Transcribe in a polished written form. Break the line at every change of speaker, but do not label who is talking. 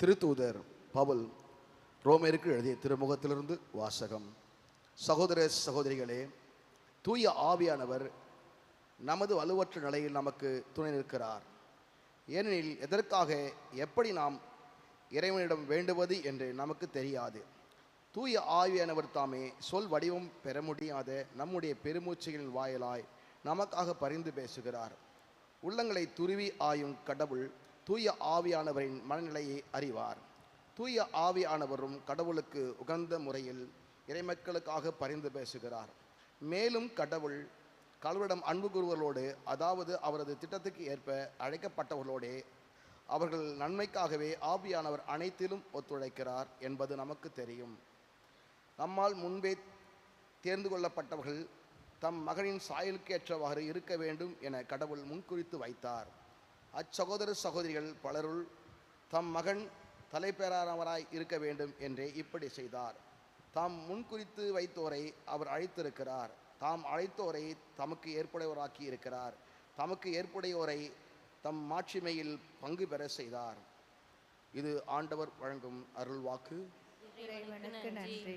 திருத்தூதர் பவுல் ரோமேருக்கு எழுதிய திருமுகத்திலிருந்து வாசகம். சகோதர சகோதரிகளே, தூய ஆவியானவர் நமது வலுவற்ற நிலையில் நமக்கு துணை நிற்கிறார். ஏனெனில் எதற்காக எப்படி நாம் இறைவனிடம் வேண்டுவது என்று நமக்கு தெரியாது. தூய ஆவியானவர் தாமே சொல் வடிவம் பெற முடியாத நம்முடைய பெருமூச்சைகளின் வாயிலாய் நமக்காக பரிந்து பேசுகிறார். உள்ளங்களை துருவி ஆயும் கடவுள் தூய ஆவியானவரின் மனநிலையை அறிவார். தூய ஆவியானவரும் கடவுளுக்கு உகந்த முறையில் இறைமக்களுக்காக பரிந்து பேசுகிறார். மேலும் கடவுள் கடவுளிடம் அன்பு கூறுவர்களோடு, அதாவது அவரது திட்டத்துக்கு ஏற்ப அழைக்கப்பட்டவர்களோடே அவர்கள் நன்மைக்காகவே ஆவியானவர் அனைத்திலும் ஒத்துழைக்கிறார் என்பது நமக்கு தெரியும். நம்மால் முன்பே தேர்ந்து கொள்ளப்பட்டவர்கள் தம் மகனின் சாயலுக்கேற்றவாறு இருக்க வேண்டும் என கடவுள் முன்குறித்து வைத்தார். அச்சகோதர சகோதரிகள் பலருள் தம் மகன் தலைப்பேரானவராய் இருக்க வேண்டும் என்றே இப்படி செய்தார். தாம் முன்குறித்து வைத்தோரை அவர் அழைத்திருக்கிறார். தாம் அழைத்தோரை தமக்கு ஏற்புடையோராக்கி இருக்கிறார். தமக்கு ஏற்புடையோரை தம் மாட்சிமையில் பங்கு பெற செய்தார். இது ஆண்டவர் வழங்கும் அருள்வாக்கு.
இறைவனுக்கு நன்றி.